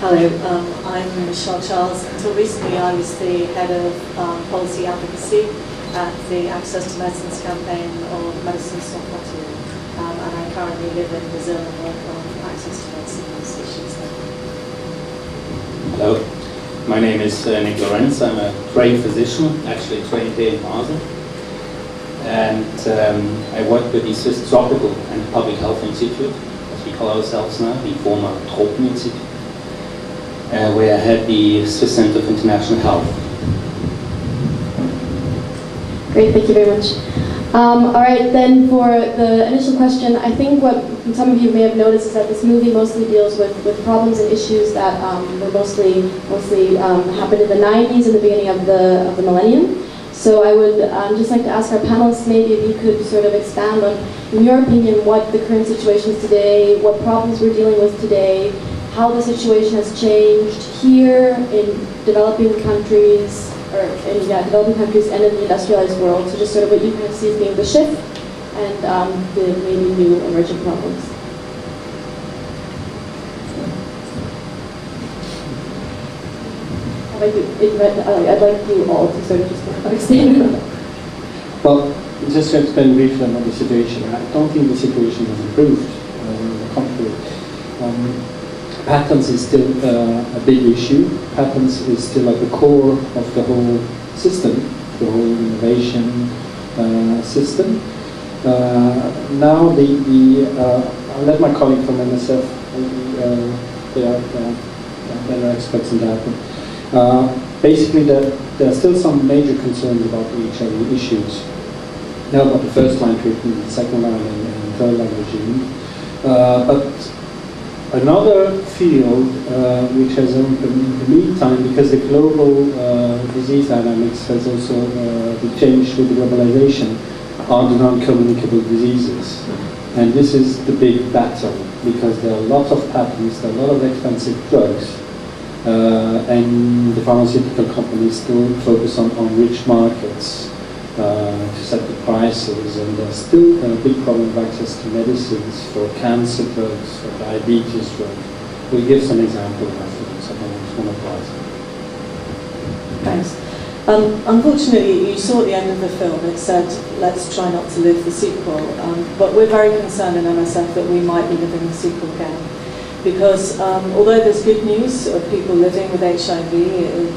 Hello, I'm Michelle Charles. Until recently I was the head of policy advocacy at the Access to Medicines campaign of Medicines Sans Frontières, and I currently live in Brazil and work on access to medicines issues there. Hello, my name is Lorenz. I'm a trained physician, actually trained here in Basel, and I work with the Swiss Tropical and Public Health Institute, as we call ourselves now, the former Tropeninstitut, where I had the Swiss Center for International Health. Great, thank you very much. All right, then for the initial question, I think what some of you may have noticed is that this movie mostly deals with problems and issues that were mostly happened in the 90s and the beginning of the millennium. So I would just like to ask our panelists maybe if you could sort of expand on, in your opinion, what the current situation is today, what problems we're dealing with today, how the situation has changed here in developing countries, or in developing countries and in the industrialized world. So just sort of what you kind of see as being the shift and the maybe new emerging problems. I'd like you all to sort of just explain. Well, just to explain briefly on the situation, I don't think the situation has improved. On the contrary. Patents is still a big issue. Patents is still at the core of the whole system, the whole innovation system. Now I'll let my colleague from NSF, they are better experts in that. Basically, there are still some major concerns about the HIV issues. Now about the first-line treatment, the second-line and third-line regime. But another field which has opened in the meantime, because the global disease dynamics has also been changed with the globalization, are the non-communicable diseases. And this is the big battle, because there are a lot of patents, there are a lot of expensive drugs, and the pharmaceutical companies still focus on rich markets to set the prices, and there's still a big problem of access to medicines for cancer drugs, for diabetes drugs. We'll give some examples afterwards. I don't want to apply. Thanks. Unfortunately, you saw at the end of the film, it said, let's try not to live the sequel. But we're very concerned in MSF that we might be living the sequel again. Because although there's good news of people living with HIV,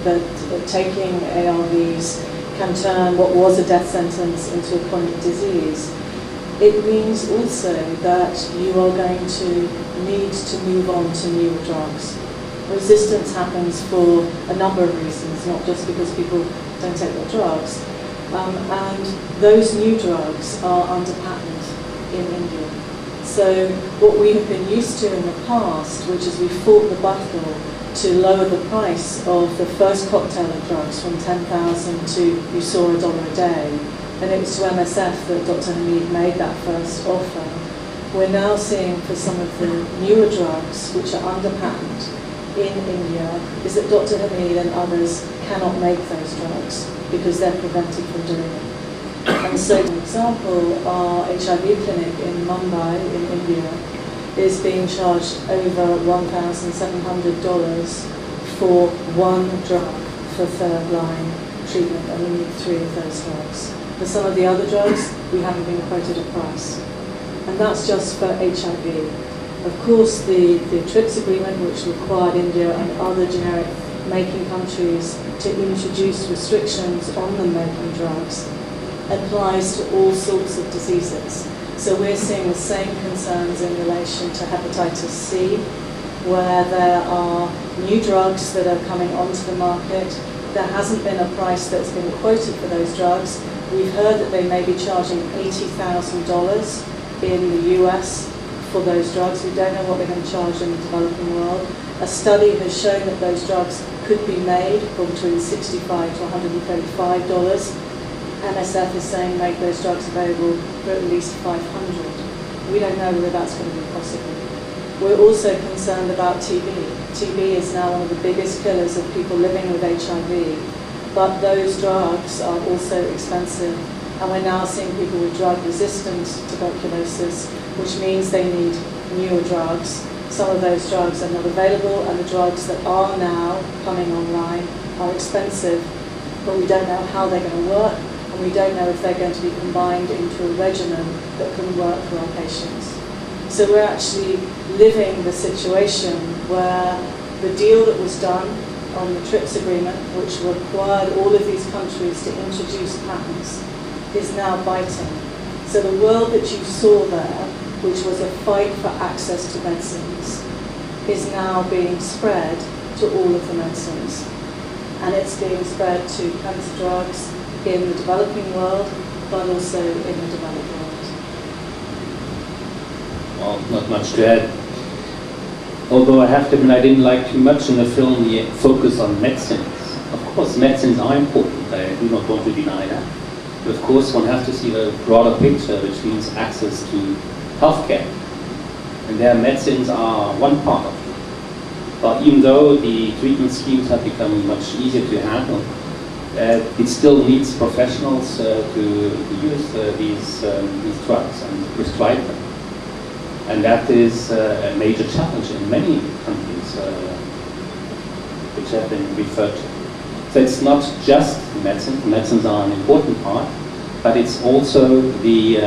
that taking ARVs can turn what was a death sentence into a chronic disease, it means also that you are going to need to move on to newer drugs. Resistance happens for a number of reasons, not just because people don't take their drugs. And those new drugs are under patent in India. So what we have been used to in the past, which is we fought the battle to lower the price of the first cocktail of drugs from 10,000 to, you saw, $1 a day. And it was to MSF that Dr. Hamid made that first offer. We're now seeing for some of the newer drugs, which are under patent in India, is that Dr. Hamid and others cannot make those drugs because they're prevented from doing it. And so, for example, our HIV clinic in Mumbai, in India, is being charged over $1,700 for one drug for third-line treatment, and we need 3 of those drugs. For some of the other drugs, we haven't been quoted a price. And that's just for HIV. Of course, the TRIPS agreement, which required India and other generic making countries to introduce restrictions on them making drugs, applies to all sorts of diseases. So we're seeing the same concerns in relation to hepatitis C, where there are new drugs that are coming onto the market. There hasn't been a price that's been quoted for those drugs. We've heard that they may be charging $80,000 in the US for those drugs. We don't know what they're going to charge in the developing world. A study has shown that those drugs could be made for between $65 to $135. MSF is saying make those drugs available for at least 500. We don't know whether that's going to be possible. We're also concerned about TB. TB is now one of the biggest killers of people living with HIV, but those drugs are also expensive, and we're now seeing people with drug-resistant tuberculosis, which means they need newer drugs. some of those drugs are not available, and the drugs that are now coming online are expensive, but we don't know how they're going to work, and we don't know if they're going to be combined into a regimen that can work for our patients. So we're actually living the situation where the deal that was done on the TRIPS agreement, which required all of these countries to introduce patents, is now biting. So the world that you saw there, which was a fight for access to medicines, is now being spread to all of the medicines. And it's being spread to cancer drugs in the developing world, but also in the developed world. Well, not much to add. Although I have to admit I didn't like too much in the film the focus on medicines. Of course, medicines are important. I do not want to deny that. But of course, one has to see the broader picture, which means access to healthcare. And their medicines are one part of it. But even though the treatment schemes have become much easier to handle, it still needs professionals to use these drugs and prescribe them. And that is a major challenge in many countries which have been referred to. So it's not just medicine. Medicines are an important part, but it's also the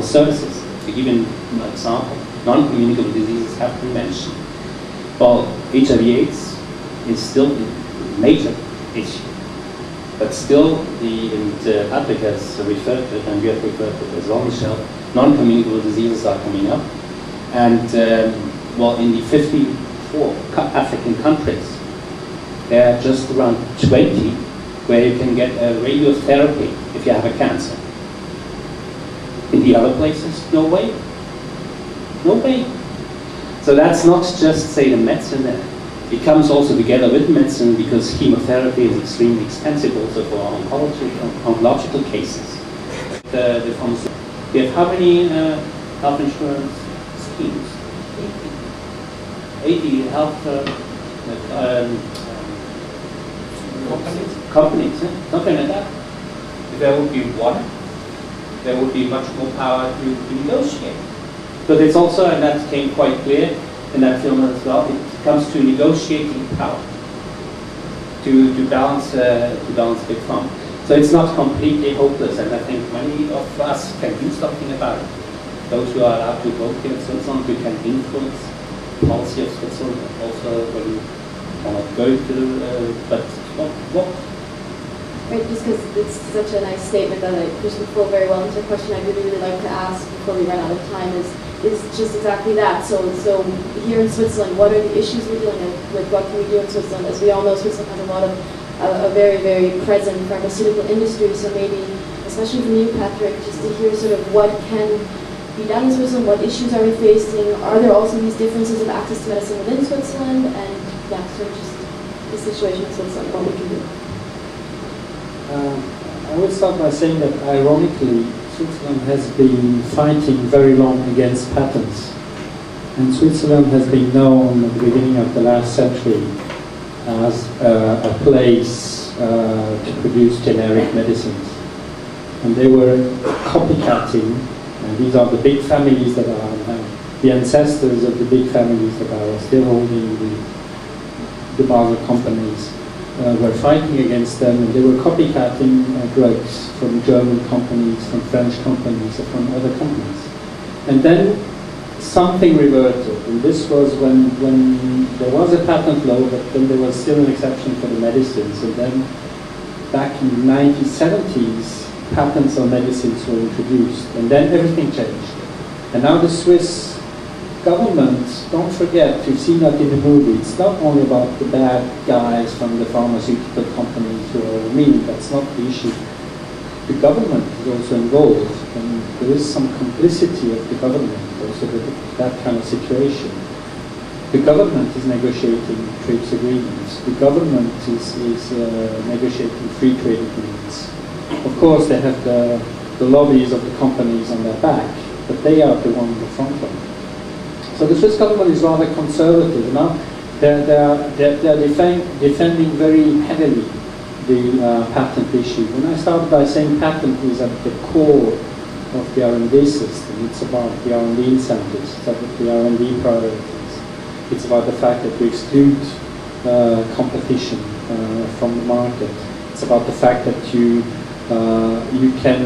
services. To give an example, non-communicable diseases have been mentioned. Well, HIV/AIDS is still a major issue, but still the public has referred to it, and we have referred to it as well, Michelle. Non-communicable diseases are coming up, and well, in the 54 African countries, there are just around 20 where you can get a radiotherapy if you have a cancer. In the other places, no way. No way. So that's not just, say, the medicine there. It comes also together with medicine because chemotherapy is extremely expensive also for oncological cases. The pharmaceutical. We have how many health insurance schemes? 80 health companies, something like that. If there would be one, there would be much more power to negotiate. But it's also, and that came quite clear in that film as well, it comes to negotiating power to balance big pharma. So it's not completely hopeless, and I think many of us can do something about it. Those who are allowed to vote here in Switzerland, who can influence policy of Switzerland, also when you cannot go to, but what? Right, just because it's such a nice statement that it pushes the flow very well into a question I'd really like to ask before we run out of time is just exactly that. So here in Switzerland, what are the issues we're dealing with? What can we do in Switzerland? As we all know, Switzerland has a lot of a very, very present pharmaceutical industry, so maybe, especially from you, Patrick, just to hear sort of what can be done in Switzerland, what issues are we facing, are there also these differences of access to medicine within Switzerland, and yeah, sort of just the situation in Switzerland, what we can do. I would start by saying that, ironically, Switzerland has been fighting very long against patents. And Switzerland has been known at the beginning of the last century as a place to produce generic medicines. And they were copycatting, and these are the big families that are the ancestors of the big families that are still holding the Basel companies. Were fighting against them, and they were copycatting drugs from German companies, from French companies, from other companies. And then something reverted, and this was when there was a patent law, but then there was still an exception for the medicines. And then back in the 1970s, patents on medicines were introduced, and then everything changed. And now the Swiss government, don't forget, you've seen that in the movie, it's not only about the bad guys from the pharmaceutical companies who are mean, that's not the issue. The government is also involved, and there is some complicity of the government also with that kind of situation. The government is negotiating trade agreements. The government is negotiating free trade agreements. Of course, they have the lobbies of the companies on their back, but they are the one in the front line. So the Swiss government is rather conservative. Now they're defending very heavily the patent issue. When I started by saying patent is at the core of the R&D system. It's about the R&D incentives, it's about the R&D priorities. It's about the fact that we exclude competition from the market. It's about the fact that you can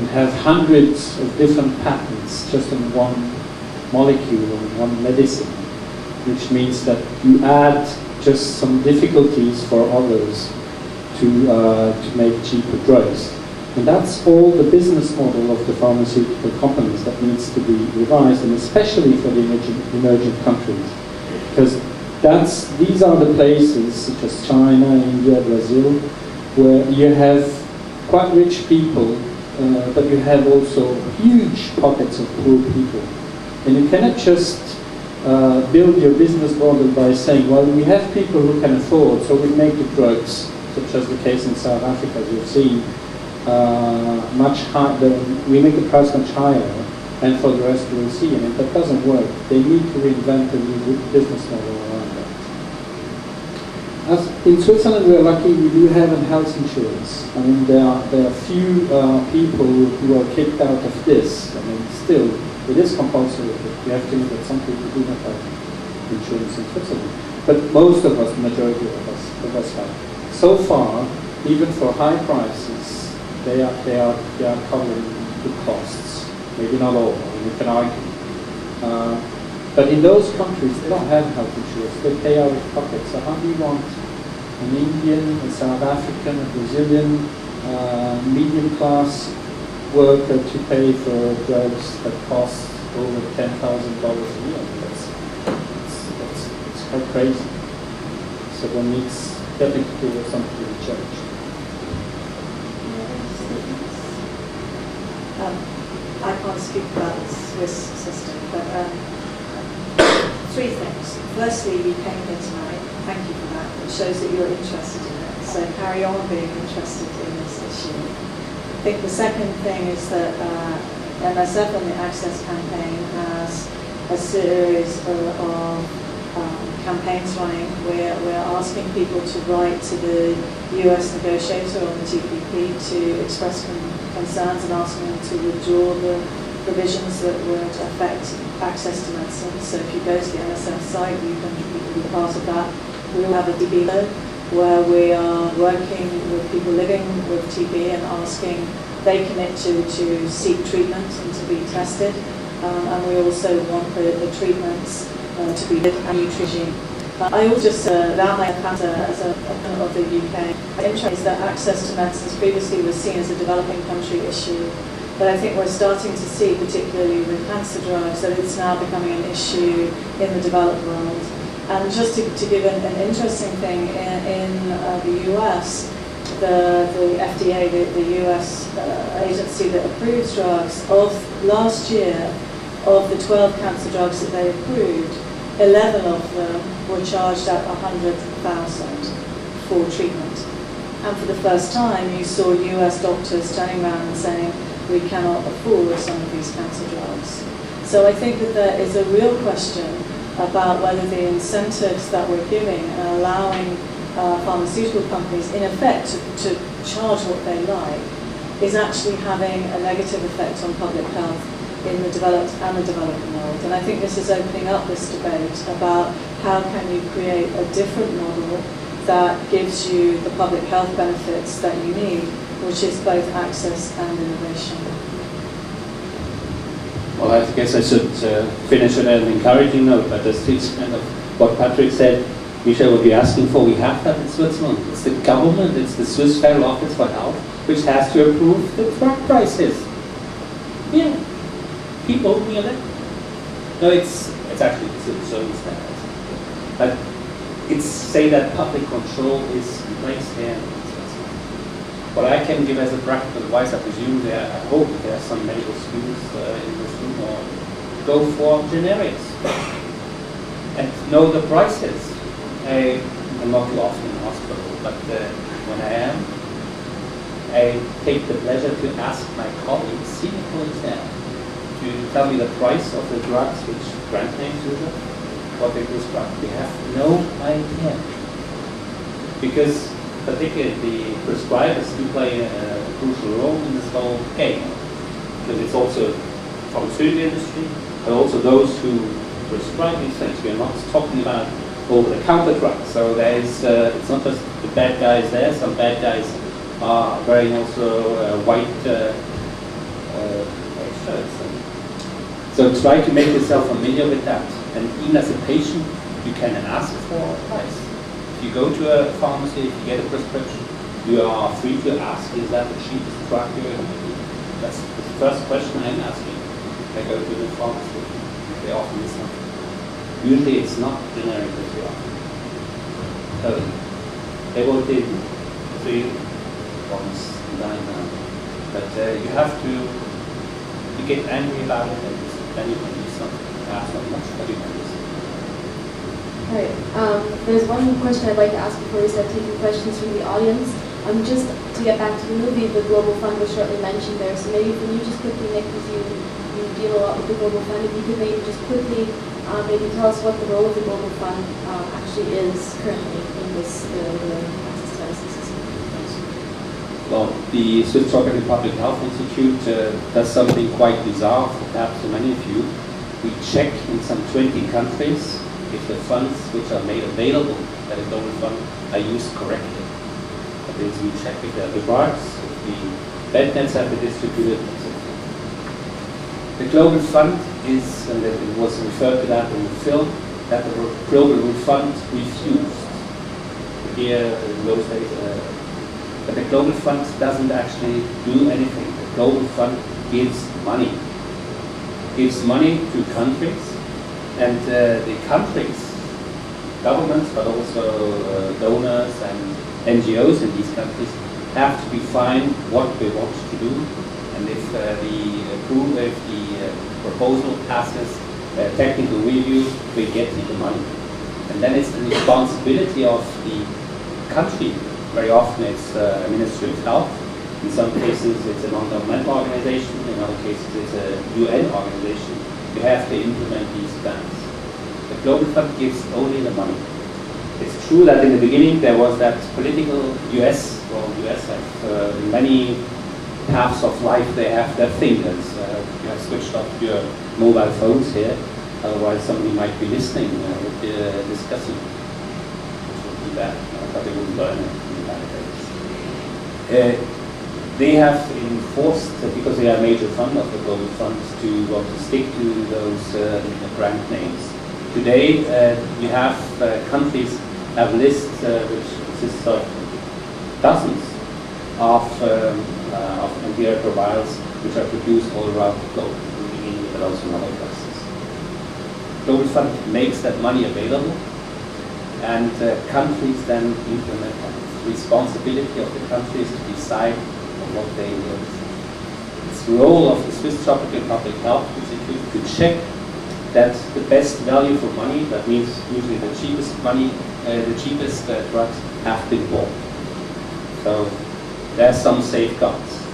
have hundreds of different patents just on one molecule or one medicine, which means that you add just some difficulties for others to make cheaper drugs. And that's all the business model of the pharmaceutical companies that needs to be revised, and especially for the emerging countries. Because these are the places, such as China, India, Brazil, where you have quite rich people, but you have also huge pockets of poor people. And you cannot just build your business model by saying, well, we have people who can afford, so we make the drugs, such as the case in South Africa, as you've seen, much higher. We make the price much higher, and for the rest we'll see. And if that doesn't work, they need to reinvent a new business model around that. As in Switzerland, we're lucky; we do have a health insurance. I mean, there are few people who are kicked out of this. I mean, still, it is compulsory. But you have to know that some people do not have insurance in Switzerland. But most of us, the majority of us have. So far, even for high prices, they are covering the costs. Maybe not all. I mean, you can argue. But in those countries, they don't have health insurance. They pay out of pocket. So how do you want an Indian, a South African, a Brazilian, medium-class worker to pay for drugs that cost over $10,000 a year? That's quite crazy. So one needs definitely to do something to the church. I can't speak about the Swiss system, but three things. Firstly, you came here tonight. Thank you for that. It shows that you're interested in it. So carry on being interested in this issue. I think the second thing is that MSF and the Access campaign has a series of campaigns running where we're asking people to write to the US negotiator on the TPP to express concerns and asking them to withdraw the provisions that would affect access to medicine. So if you go to the MSF site, you can be part of that. We will have a DB where we are working with people living with TB and asking they commit to seek treatment and to be tested. And we also want the treatments to be good and nutrition. I also just that might have as a of the UK. The interest is that access to medicines previously was seen as a developing country issue, but I think we're starting to see, particularly with cancer drugs, that it's now becoming an issue in the developed world. And just to give an interesting thing, in the US, the FDA, the US agency that approves drugs, of last year, of the 12 cancer drugs that they approved, 11 of them were charged at $100,000 for treatment. And for the first time, you saw US doctors turning around and saying, we cannot afford some of these cancer drugs. So I think that there is a real question about whether the incentives that we're giving and allowing pharmaceutical companies, in effect, to charge what they like, is actually having a negative effect on public health in the developed and the developing world. And I think this is opening up this debate about how can you create a different model that gives you the public health benefits that you need, which is both access and innovation. Well, I guess I should finish on an encouraging note, but just to expand of what Patrick said, Michel, what you're asking for, we have that in Switzerland. It's the government, it's the Swiss Federal Office for Health, which has to approve the drug prices. Yeah. People near that. No, it's actually the service standards. But it's say that public control is in place there. What I can give as a practical advice, I presume I hope there are some medical students in this room, or go for generics and know the prices. I'm not too often in hospital, but when I am, I take the pleasure to ask my colleagues, senior colleagues there, to tell me the price of the drugs, which brand names is it, what they prescribe. We have no idea. Because particularly the prescribers do play a crucial role in this whole game. because it's also pharmaceutical industry, but also those who prescribe these things. We are not talking about over-the-counter drugs. So there is, it's not just the bad guys there. Some bad guys are wearing also white shirts. So try to make yourself familiar with that. And even as a patient, you can ask for a price. If you go to a pharmacy, if you get a prescription, you are free to ask, is that the cheapest drug you're going to do? That's the first question I'm asking. I go to the pharmacy, they offer me something. Usually it's not generic that they offer. So they will take 3 once done. But you have to get angry about it, and then you can do something. Not much, but you can do something. All right. There's one question I'd like to ask before we start taking questions from the audience. Just to get back to the movie, the Global Fund was shortly mentioned there. So maybe can you just quickly, Nick, because you deal a lot with the Global Fund, if you could maybe just quickly maybe tell us what the role of the Global Fund actually is currently in this access to medicine system. Well, the Swiss Tropical Public Health Institute does something quite bizarre, perhaps to many of you. We check in some 20 countries if the funds which are made available by the Global Fund are used correctly. That is, we check if the drugs, if the bed nets have been distributed, etc. The Global Fund is, and it was referred to that in the film, that the Global Fund refused. Here, in those days, but the Global Fund doesn't actually do anything. The Global Fund gives money. Gives money to countries, and the countries, governments, but also donors and NGOs in these countries have to define what they want to do, and if the proposal passes technical review, we get the money. And then it's the responsibility of the country. Very often it's a Ministry of Health. In some cases it's a non-governmental organization. In other cases it's a UN organization. You have to implement these plans. The Global Fund gives only the money. It's true that in the beginning there was that political US have in many paths of life they have their fingers. You have switched off your mobile phones here, otherwise somebody might be listening what you're discussing, which would be bad. But they wouldn't learn it in bad ways. They have enforced, because they are a major fund of the Global Fund, to want to stick to those brand names. Today, you have countries have lists which consists of dozens of antiretrovirals which are produced all around the globe, including but also in other places. Global Fund makes that money available, and countries then implement that. The responsibility of the countries to decide on what they will. It's the role of the Swiss Tropical Public Health Institute to check that the best value for money, that means usually the cheapest money, the cheapest drugs have been bought. So there are some safeguards.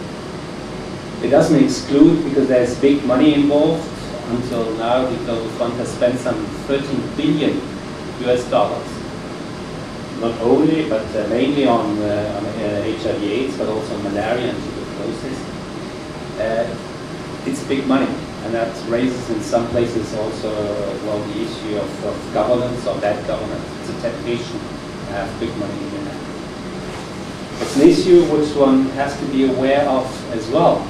It doesn't exclude, because there's big money involved. Until now, the Global Fund has spent some $13 billion US. Not only, but mainly on HIV/AIDS, but also malaria and tuberculosis. It's big money. And that raises in some places also, well, the issue of governance or bad governance. It's a temptation to have big money in your hand. It's an issue which one has to be aware of as well,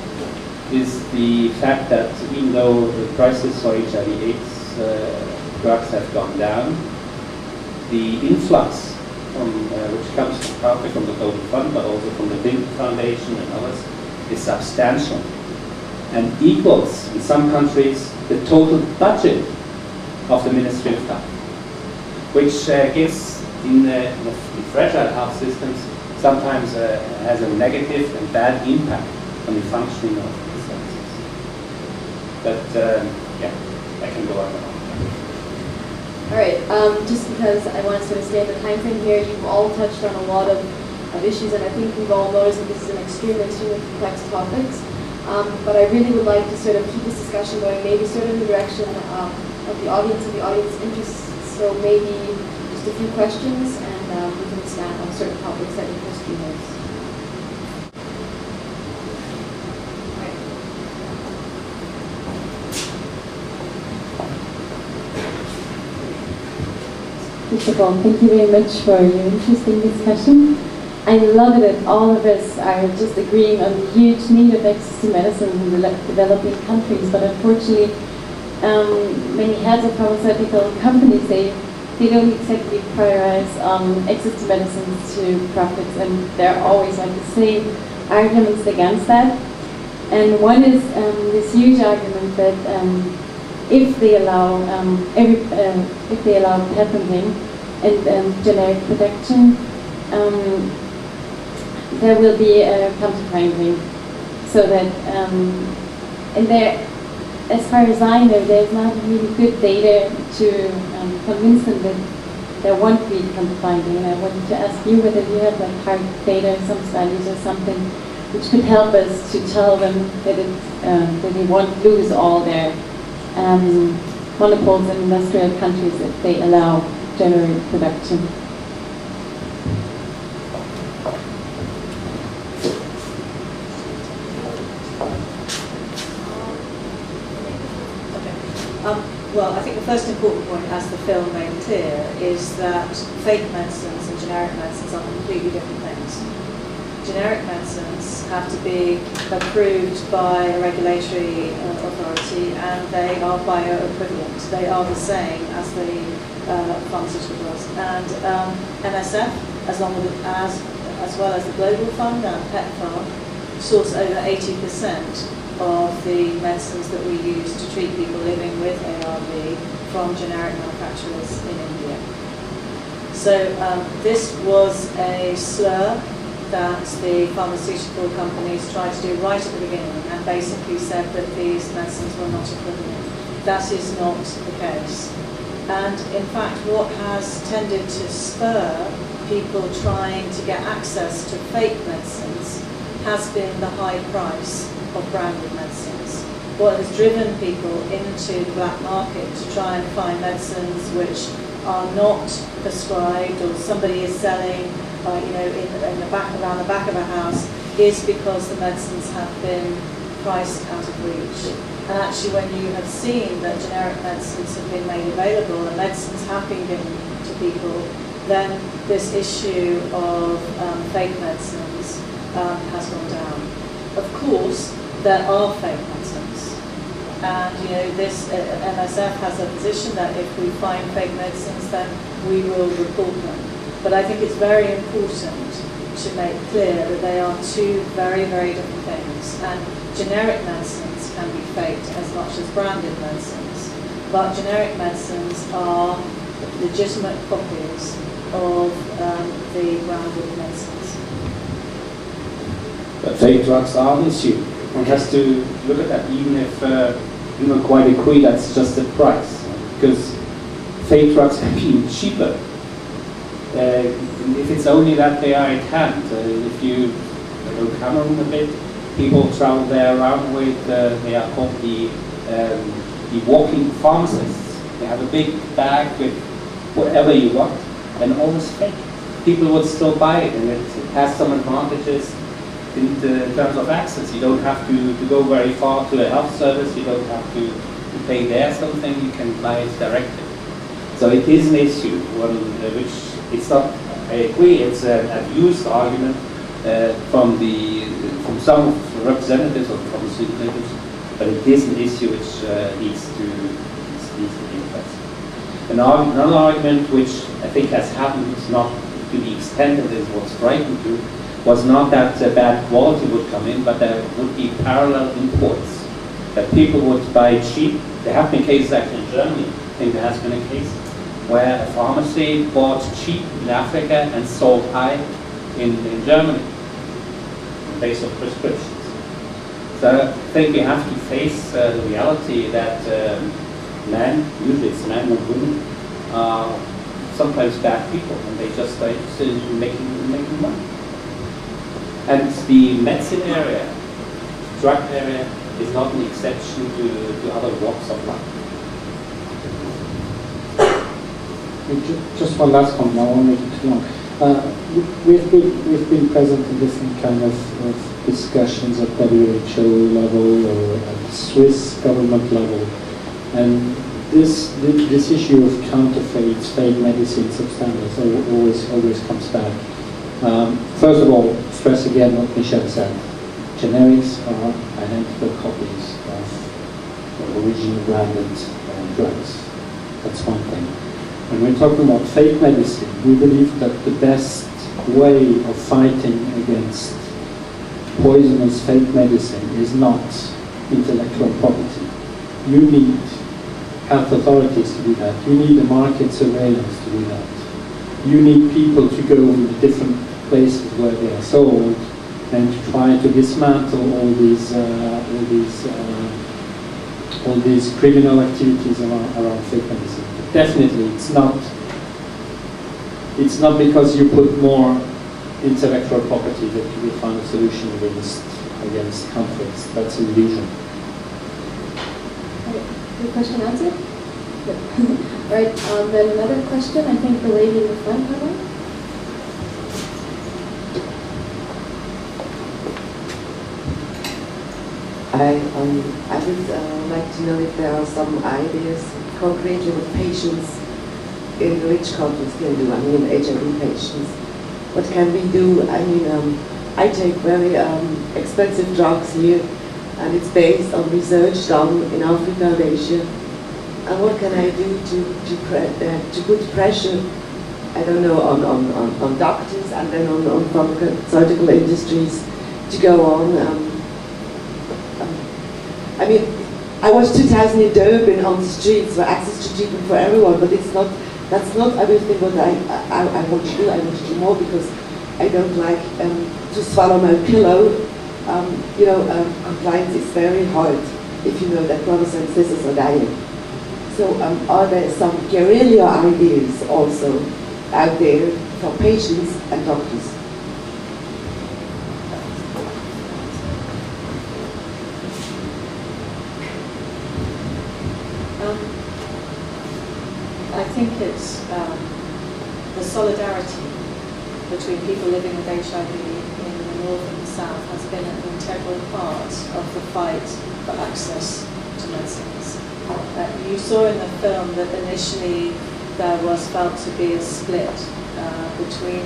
is the fact that even though the prices for HIV/AIDS drugs have gone down, the influx which comes partly from the Global Fund, but also from the Berne Foundation and others, is substantial, and equals, in some countries, the total budget of the Ministry of Health, which gives, in fragile health systems, sometimes has a negative and bad impact on the functioning of the services. But, yeah, I can go on and on. All right, just because I want to sort of stay in the time frame here, you've all touched on a lot of issues, and I think we've all noticed that this is an extremely complex topic. But I really would like to sort of keep this discussion going, maybe sort of in the direction of the audience and the audience interests. So maybe just a few questions, and we can expand on certain topics that interest you most. First of all, thank you very much for your interesting discussion. I love it that all of us are just agreeing on the huge need of access to medicine in developing countries, but unfortunately, many heads of pharmaceutical companies, they don't exactly prioritize access to medicines to profits, and there are always like the same arguments against that. And one is this huge argument that if they allow patenting and generic protection, there will be a counterfeiting, so that and there, as far as I know, there's not really good data to convince them that there won't be counterfeiting. And I wanted to ask you whether you have like hard data, some studies or something, which could help us to tell them that that they won't lose all their monopoles in industrial countries if they allow generic production. Well, I think the first important point, as the film made clear, is that fake medicines and generic medicines are completely different things. Generic medicines have to be approved by a regulatory authority, and they are bioequivalent. They are the same as the pharmaceutical drugs. And NSF, as well as the Global Fund and PEPFAR, source over 80% of the medicines that we use to treat people living with ARV from generic manufacturers in India. So this was a slur that the pharmaceutical companies tried to do right at the beginning, and basically said that these medicines were not equivalent. That is not the case. And in fact, what has tended to spur people trying to get access to fake medicines has been the high price of branded medicines. What has driven people into the black market to try and find medicines which are not prescribed, or somebody is selling, in the back, around the back of a house, is because the medicines have been priced out of reach. And actually, when you have seen that generic medicines have been made available and medicines have been given to people, then this issue of fake medicines has gone down. Of course, there are fake medicines, and this MSF has a position that if we find fake medicines, then we will report them. But I think it's very important to make clear that they are two very, very different things. And generic medicines can be faked as much as branded medicines, but generic medicines are legitimate copies of the branded medicines. But fake drugs are an issue. One has to look at that, even if you don't quite agree that's just the price, because fake drugs have been cheaper. If it's only that they are at hand, if you go Cameroon a bit, people travel there around with, they are called the walking pharmacists. They have a big bag with whatever you want, and all is fake. People would still buy it, and it has some advantages in terms of access. You don't have to go very far to a health service, you don't have to pay there something, you can buy it directly. So it is an issue, which it's not, I agree, it's an abused argument from some of the representatives of pharmaceutical industry, but it is an issue which needs to be addressed. Another argument which I think has happened, not to the extent that it was frightened to, was not that bad quality would come in, but there would be parallel imports, that people would buy cheap. There have been cases actually in Germany, I think there has been a case, where a pharmacy bought cheap in Africa and sold high in Germany, based on prescriptions. So I think we have to face the reality that men, usually it's men and women, are sometimes bad people, and they just are interested in making money. And the medicine area, drug area, is not an exception to other walks of life. Just one last comment, I won't make it too long. We've been present in different kind of discussions at WHO level or at the Swiss government level, and this issue of counterfeits, fake medicines, substances always comes back. First of all, stress again what Michel said. Generics are identical copies of original branded drugs. That's one thing. When we're talking about fake medicine, we believe that the best way of fighting against poisonous fake medicine is not intellectual property. You need health authorities to do that. You need a market surveillance to do that. You need people to go to the different places where they are sold and to try to dismantle all these criminal activities around fake medicine. But definitely, it's not because you put more intellectual property that you will find a solution against conflicts. That's an illusion. Your question answered? Good. Right, then another question. I think the lady in the front had one. I would like to know if there are some ideas concretely what patients in rich countries can do. I mean, HIV patients. What can we do? I mean, I take very expensive drugs here, and it's based on research done in Africa and Asia. And what can I do to put pressure, I don't know, on doctors and then on pharmaceutical industries to go on? I mean, I watched 2000 in Durban on the streets for access to treatment for everyone, but that's not everything what I want to do. I want to do more because I don't like to swallow my pillow. Compliance is very hard if you know that brothers and sisters are dying. So are there some guerrilla ideas also out there for patients and doctors? I think it's the solidarity between people living with HIV in the north and the south has been an integral part of the fight for access to medicines. You saw in the film that initially there was felt to be a split between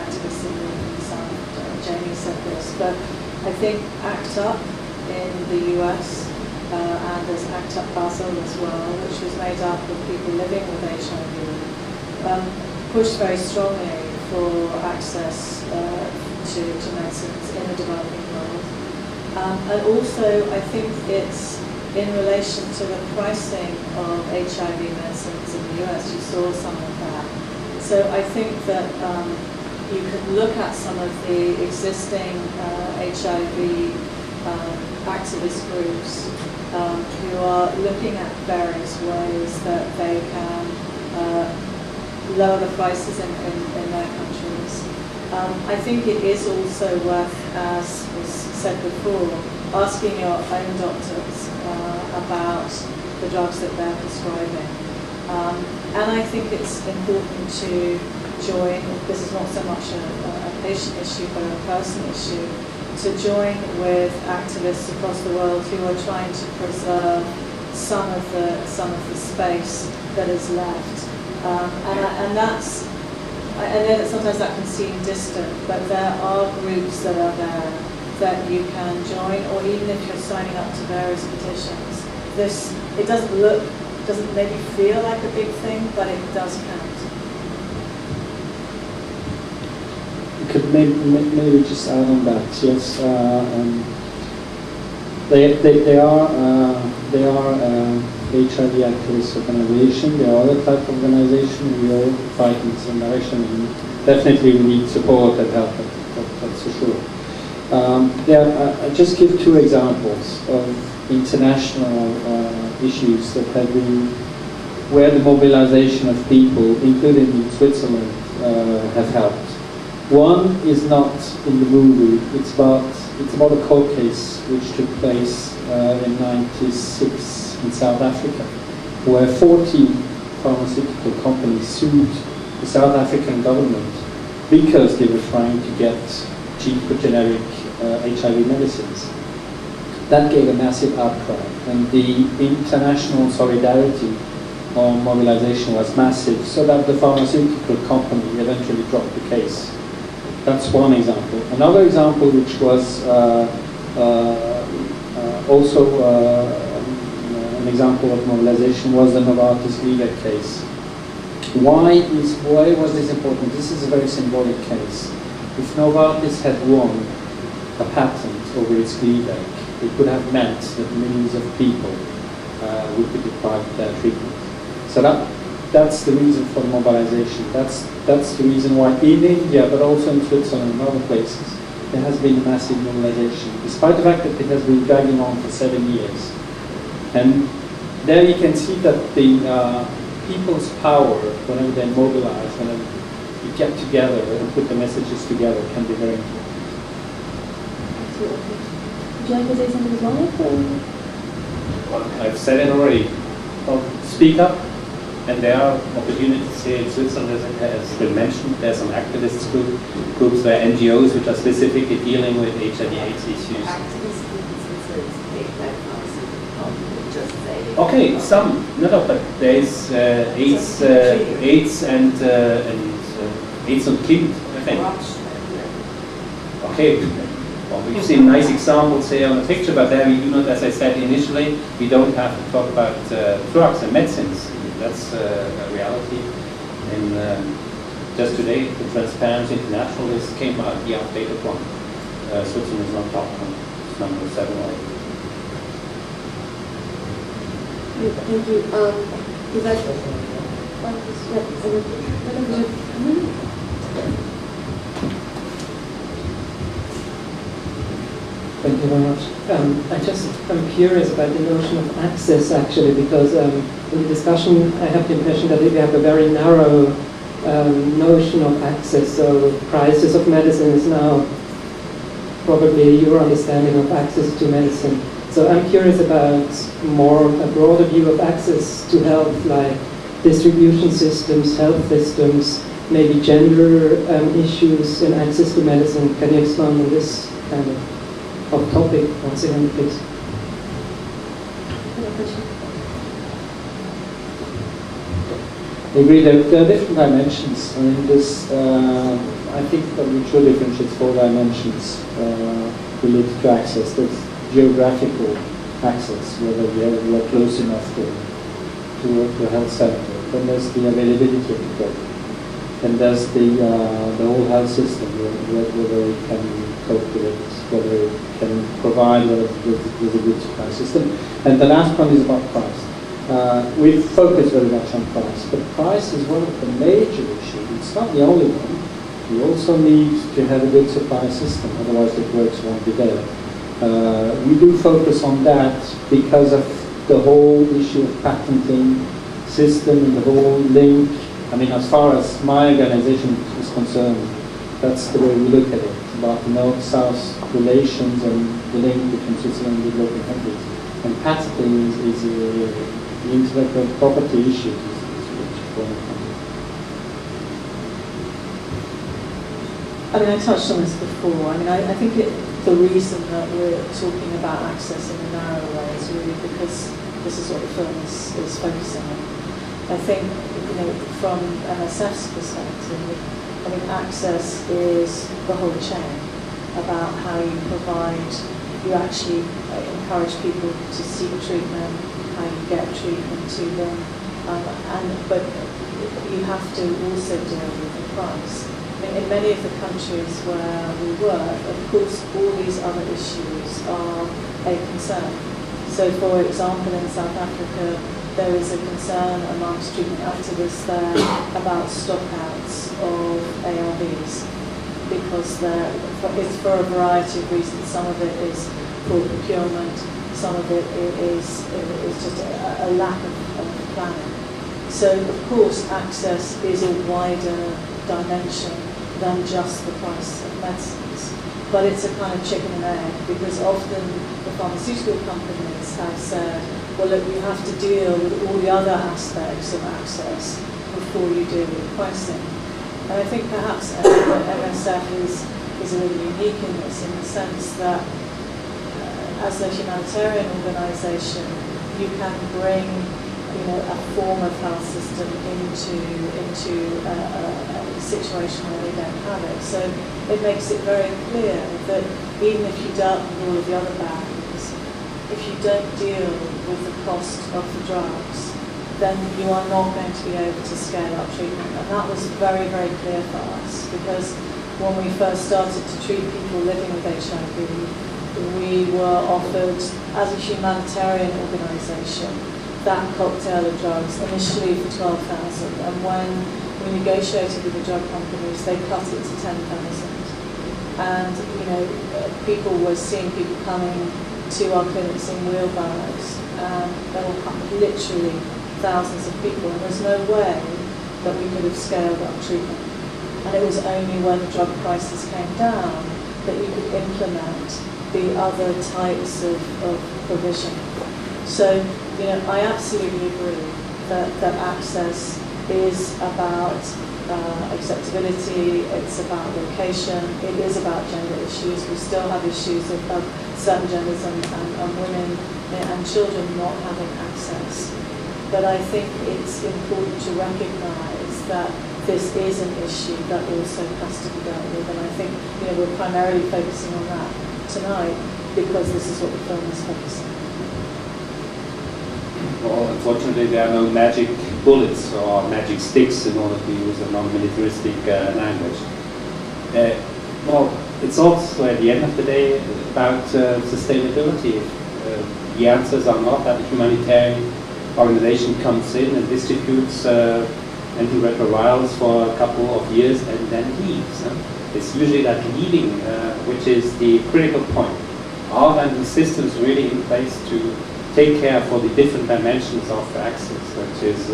activists in the north and the south. Jamie said this, but I think ACT UP in the US and there's ACT UP Basel as well, which was made up of people living with HIV, pushed very strongly for access to medicines in the developing world. And also, I think it's in relation to the pricing of HIV medicines in the US. You saw some of that. So I think that you can look at some of the existing HIV activist groups who are looking at various ways that they can lower the prices in their countries. I think it is also worth, as was said before, asking your own doctors about the drugs that they're prescribing. And I think it's important to join, this is not so much a patient issue but a person issue, to join with activists across the world who are trying to preserve some of the space that is left. And that's, I know that sometimes that can seem distant, but there are groups that are there that you can join, or even if you're signing up to various petitions. It doesn't maybe feel like a big thing, but it does count. Could maybe just add on that. Yes, they are HIV activist organization. There are other type of organization. We all fight in the same direction, and definitely we need support and help. That's for sure. I'll just give two examples of international issues that have been where the mobilization of people, including in Switzerland, have helped. One is not in the movie. It's about a court case which took place in '96 in South Africa, where 40 pharmaceutical companies sued the South African government because they were trying to get cheaper generic HIV medicines. That gave a massive outcry, and the international solidarity on mobilization was massive, so that the pharmaceutical company eventually dropped the case. That's one example. Another example, which was also an example of mobilization, was the Novartis Gleevec case. Why was this important? This is a very symbolic case. If Novartis had won a patent over its Gleevec, it could have meant that millions of people would be deprived of their treatment. So that's the reason for mobilization. That's the reason why in India, but also in Switzerland and other places, there has been a massive mobilization, despite the fact that it has been dragging on for 7 years. And there you can see that the people's power, whenever they mobilize, whenever you get together and put the messages together, can be very important. Absolutely. Would you like to say something as well? Well, I've said it already. Well, speak up, and there are opportunities here in Switzerland, as has been mentioned. There are some activist groups, there are NGOs which are specifically dealing with HIV/AIDS issues. Okay, some, no, but there is AIDS and AIDS und Kind, I think. Okay, well, we've seen nice examples here on the picture, but there we do not, as I said initially, we don't have to talk about drugs and medicines. That's a reality. And just today, the Transparency International list came out, the updated one. Switzerland is on top, it's number 7 or 8. Thank you. Is that Thank you very much. I'm curious about the notion of access, actually, because in the discussion I have the impression that we have a very narrow notion of access. So prices of medicine is now probably your understanding of access to medicine. So I'm curious about more a broader view of access to health, like distribution systems, health systems, maybe gender issues and access to medicine. Can you expand on this kind of topic once again, please? I agree, there are different dimensions. I mean, this, I think that we should differentiate 4 dimensions related to access. There's geographical access, whether you are close enough to a health center. Then there's the availability of the product. Then there's the whole health system, whether it can cope with it, whether it can provide with a good supply system. And the last one is about price. We focus very much on price, but price is one of the major issues. It's not the only one. You also need to have a good supply system, otherwise the works won't be there. We do focus on that because of the whole issue of patenting system and the whole link. I mean, as far as my organization is concerned, that's the way we look at it, about the North-South relations and the link between Switzerland and developing countries. And patenting is the intellectual property issue. I mean, I touched on this before. I mean, I think the reason that we're talking about access in a narrow way is really because this is what the film is focusing on. I think, from MSF's perspective, I mean, access is the whole chain about how you provide, you actually encourage people to seek treatment, how you get treatment to them, but you have to also deal with the price. In many of the countries where we work, of course, all these other issues are a concern. So, for example, in South Africa, there is a concern amongst treatment activists there about stockouts of ARVs, because it's for a variety of reasons. Some of it is for procurement, some of it is just a lack of planning. So, of course, access is a wider dimension than just the price of medicines. But it's a kind of chicken and egg, because often the pharmaceutical companies have said, well, look, you have to deal with all the other aspects of access before you deal with pricing. And I think perhaps MSF is a little unique in this, in the sense that as a humanitarian organisation, you can bring a form of health system into a situation where they don't have it. So it makes it very clear that even if you dealt with all of the other barriers, if you don't deal with the cost of the drugs, then you are not going to be able to scale up treatment. And that was very, very clear for us, because when we first started to treat people living with HIV, we were offered, as a humanitarian organisation, that cocktail of drugs, initially for 12,000, and when we negotiated with the drug companies, they cut it to 10,000. And people were seeing people coming to our clinics in wheelbarrows, and there were literally thousands of people, and there's no way that we could have scaled up treatment. And it was only when the drug prices came down that you could implement the other types of provision. So, I absolutely agree that access is about acceptability, it's about location, it is about gender issues. We still have issues of certain genders and women and children not having access. But I think it's important to recognise that this is an issue that also has to be dealt with, and I think we're primarily focusing on that tonight because this is what the film is focusing on. Well, unfortunately, there are no magic bullets or magic sticks, in order to use a non-militaristic language. Well, it's also, at the end of the day, about sustainability. The answers are not that the humanitarian organization comes in and distributes antiretrovirals for a couple of years and then leaves. It's usually that leaving which is the critical point. Are then the systems really in place to take care for the different dimensions of access, which is,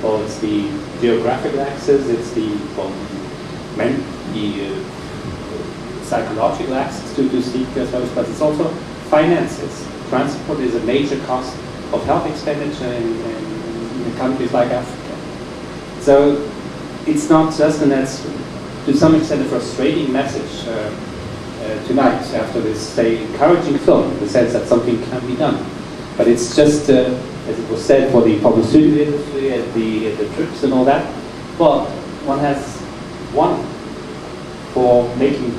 well, it's the geographical access, it's the psychological access to seek service, but it's also finances. Transport is a major cost of health expenditure in countries like Africa. So it's not just, and that's to some extent a frustrating message tonight after this, say, encouraging film, in the sense that something can be done. But it's just, as it was said, for the pharmaceutical industry and the trips and all that. But one has one for making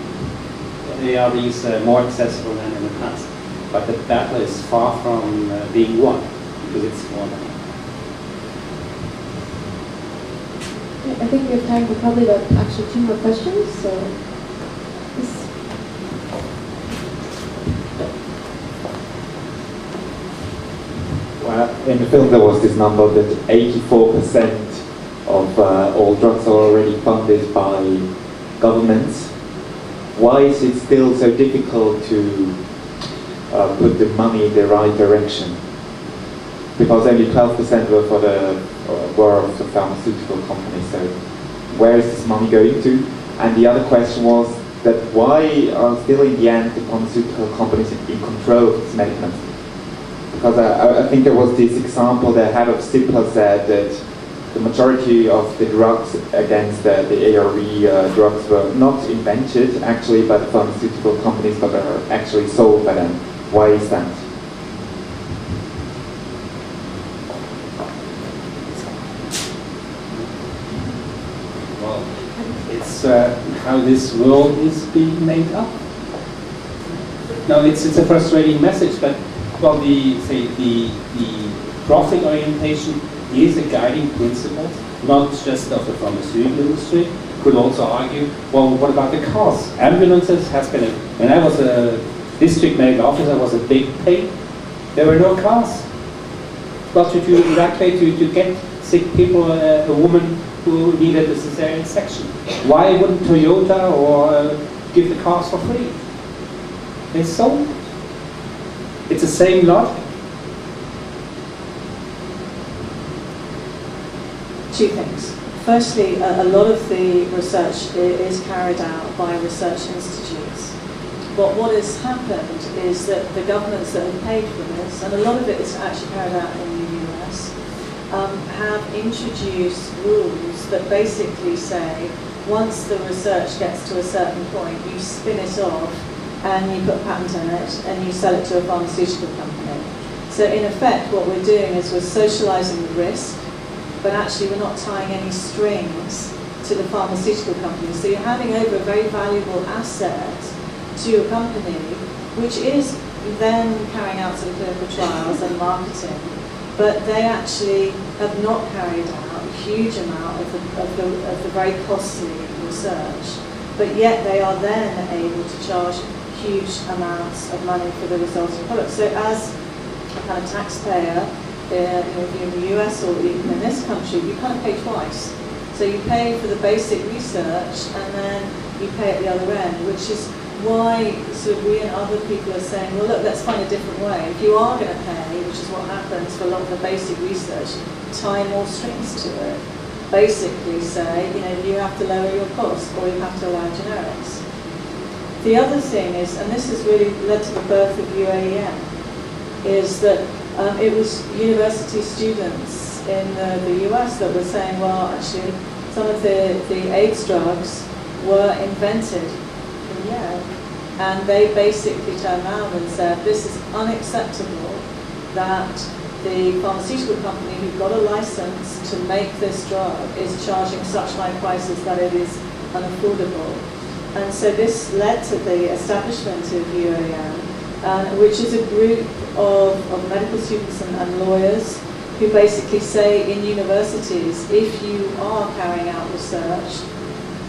ARVs more accessible than in the past. But the battle is far from being won, because it's one. I think we have time for probably about actually 2 more questions. So, yes. Well, in the film there was this number that 84% of all drugs are already funded by governments. Why is it still so difficult to put the money in the right direction? Because only 12% were of the pharmaceutical companies. So where is this money going to? And the other question was that why are still in the end the pharmaceutical companies in control of this mechanism? Because I think there was this example, the head of CIPLA said that the majority of the drugs against the ARV drugs were not invented actually by the pharmaceutical companies, but are actually sold by them. Why is that? Well, it's how this world is being made up. No, it's a frustrating message, but well, the profit orientation is a guiding principle, not just of the pharmaceutical industry. Could also argue, well, what about the costs? Ambulances has been when I was a district medical officer, was a big pain. There were no cars. But to evacuate, to get sick people, a woman who needed a cesarean section. Why wouldn't Toyota or give the cars for free? They sold it. It's the same logic. 2 things. Firstly, a lot of the research is carried out by research institutes. But what has happened is that the governments that have paid for this, and a lot of it is actually carried out in the US, have introduced rules that basically say, once the research gets to a certain point, you spin it off and you put a patent on it and you sell it to a pharmaceutical company. So in effect, what we're doing is we're socializing the risk, but actually we're not tying any strings to the pharmaceutical company. So you're handing over a very valuable asset to your company, which is then carrying out some clinical trials and marketing, but they actually have not carried out a huge amount of the very costly research, but yet they are then able to charge huge amounts of money for the resulting product. So as a kind of taxpayer, if you're in the US or even in this country, you kind of pay twice. So you pay for the basic research and then you pay at the other end, which is why sort of we and other people are saying, well look, let's find a different way. If you are going to pay, which is what happens for a lot of the basic research, tie more strings to it. Basically say, you have to lower your costs or you have to allow generics. The other thing is, and this has really led to the birth of UAEM, is that it was university students in the US that were saying, well, actually, some of the AIDS drugs were invented in Yale. And they basically turned around and said, this is unacceptable that the pharmaceutical company who got a license to make this drug is charging such high prices that it is unaffordable. And so this led to the establishment of UAEM, which is a group of medical students and lawyers who basically say in universities, if you are carrying out research,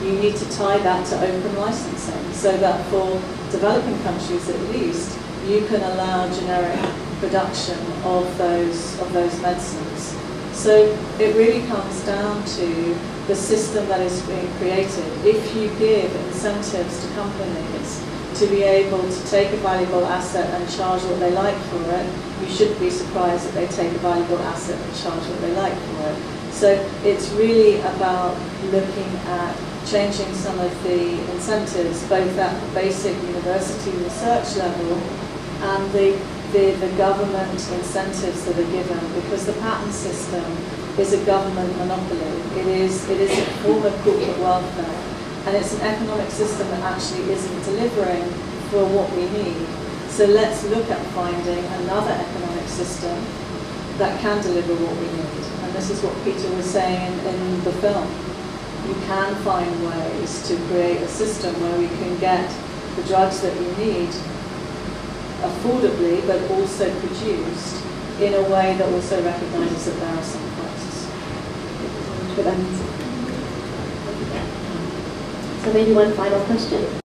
you need to tie that to open licensing, so that for developing countries at least, you can allow generic production of those medicines. So it really comes down to the system that is being created. If you give incentives to companies to be able to take a valuable asset and charge what they like for it, you shouldn't be surprised that they take a valuable asset and charge what they like for it. So it's really about looking at changing some of the incentives, both at the basic university research level and the government incentives that are given, because the patent system is a government monopoly. It is a form of corporate welfare, and it's an economic system that actually isn't delivering for what we need. So let's look at finding another economic system that can deliver what we need. And this is what Peter was saying in the film. You can find ways to create a system where we can get the drugs that you need affordably, but also produced in a way that also recognises that there are some costs. So maybe one final question.